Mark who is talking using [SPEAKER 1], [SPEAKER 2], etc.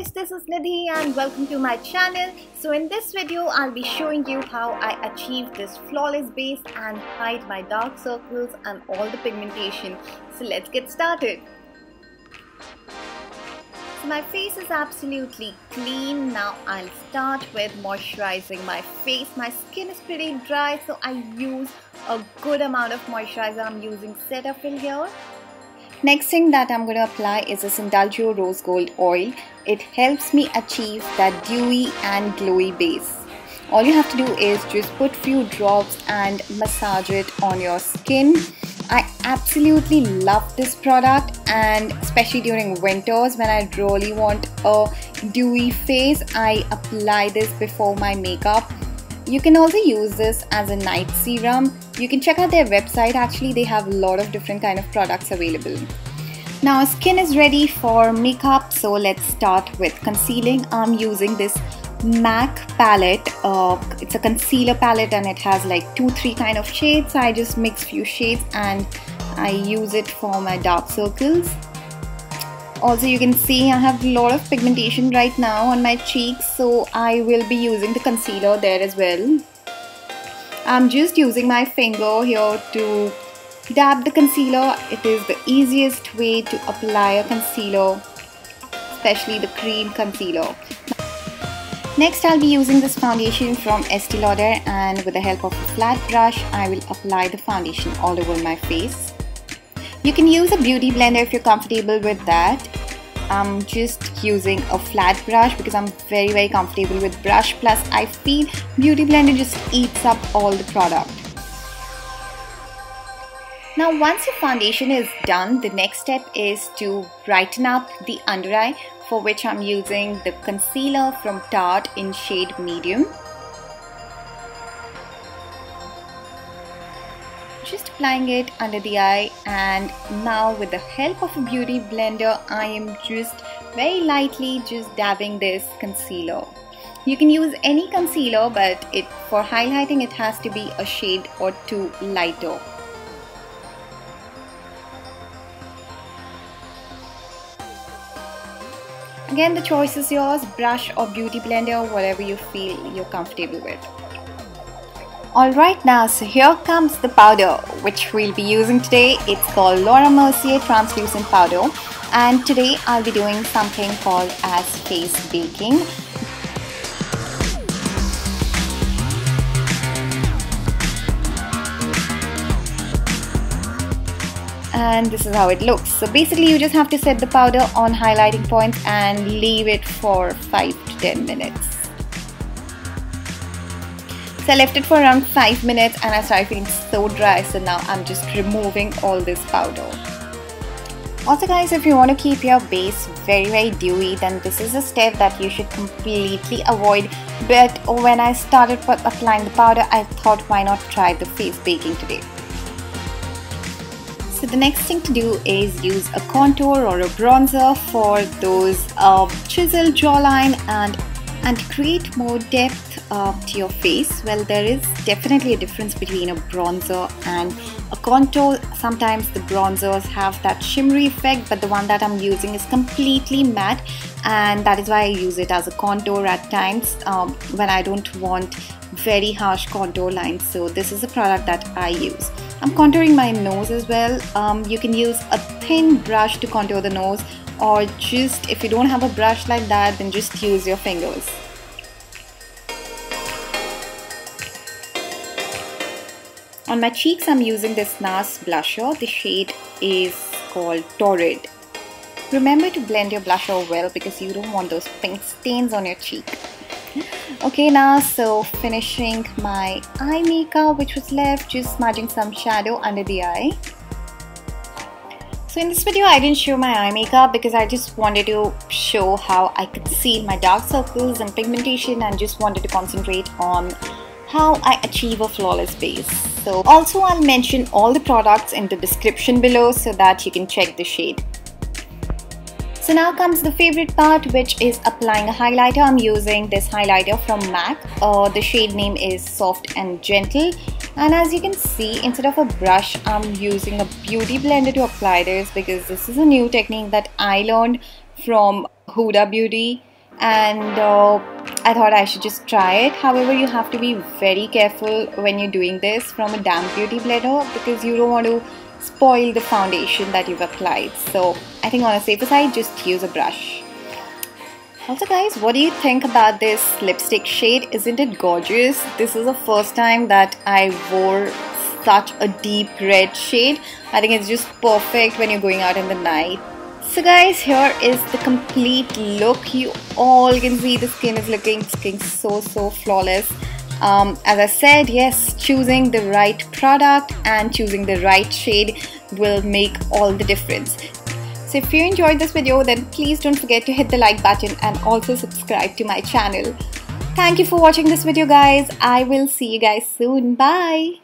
[SPEAKER 1] guys, this is Nidhi and welcome to my channel. So in this video, I'll be showing you how I achieve this flawless base and hide my dark circles and all the pigmentation. So let's get started. So my face is absolutely clean. Now I'll start with moisturizing my face. My skin is pretty dry, so I use a good amount of moisturizer. I'm using Cetaphil here. Next thing that I'm going to apply is this Indulgio Rose Gold Oil. It helps me achieve that dewy and glowy base. All you have to do is just put few drops and massage it on your skin. I absolutely love this product, and especially during winters when I really want a dewy face, I apply this before my makeup. You can also use this as a night serum. You can check out their website. Actually, they have a lot of different kind of products available. Now our skin is ready for makeup, so let's start with concealing. I'm using this MAC palette. It's a concealer palette and it has like 2-3 kind of shades. So I just mix few shades and I use it for my dark circles. Also, you can see I have a lot of pigmentation right now on my cheeks, so I will be using the concealer there as well. I'm just using my finger here to dab the concealer. It is the easiest way to apply a concealer, especially the cream concealer. Next, I'll be using this foundation from Estee Lauder, and with the help of a flat brush, I will apply the foundation all over my face. You can use a beauty blender if you're comfortable with that. I'm just using a flat brush because I'm very comfortable with brush. Plus, I feel beauty blender just eats up all the product. Now, once your foundation is done, the next step is to brighten up the under eye, for which I'm using the concealer from Tarte in shade medium. Just applying it under the eye, and now with the help of a beauty blender, I am just very lightly just dabbing this concealer. You can use any concealer, but for highlighting it has to be a shade or two lighter. Again, the choice is yours, brush or beauty blender, whatever you feel you're comfortable with. Alright, now so here comes the powder which we'll be using today. It's called Laura Mercier Translucent Powder, and today I'll be doing something called as face baking. And this is how it looks. So basically you just have to set the powder on highlighting points and leave it for 5 to 10 minutes. So I left it for around 5 minutes and I started feeling so dry, so now I'm just removing all this powder. Also guys, if you want to keep your base very dewy, then this is a step that you should completely avoid. But when I started applying the powder, I thought why not try the face baking today. So the next thing to do is use a contour or a bronzer for those chiseled jawline and to create more depth to your face. Well, there is definitely a difference between a bronzer and a contour. Sometimes the bronzers have that shimmery effect, but the one that I'm using is completely matte, and that is why I use it as a contour at times when I don't want very harsh contour lines. So this is a product that I use. I'm contouring my nose as well. You can use a thin brush to contour the nose, or just if you don't have a brush like that, then just use your fingers. On my cheeks, I'm using this NARS blusher. The shade is called Torrid. Remember to blend your blusher well because you don't want those pink stains on your cheek. Okay, now so finishing my eye makeup which was left, just smudging some shadow under the eye. So in this video I didn't show my eye makeup because I just wanted to show how I conceal my dark circles and pigmentation, and just wanted to concentrate on how I achieve a flawless base. So also I'll mention all the products in the description below so that you can check the shade. So now comes the favorite part, which is applying a highlighter. I'm using this highlighter from MAC. The shade name is Soft and Gentle. And as you can see, instead of a brush, I'm using a beauty blender to apply this because this is a new technique that I learned from Huda Beauty. and I thought I should just try it. However, you have to be very careful when you're doing this from a damp beauty blender because you don't want to spoil the foundation that you've applied. So I think on a safer side, just use a brush. Also guys, what do you think about this lipstick shade? Isn't it gorgeous? This is the first time that I wore such a deep red shade. I think it's just perfect when you're going out in the night. So guys, here is the complete look. You all can see the skin is looking so flawless. As I said, yes, choosing the right product and choosing the right shade will make all the difference. So if you enjoyed this video, then please don't forget to hit the like button and also subscribe to my channel. Thank you for watching this video guys. I will see you guys soon. Bye.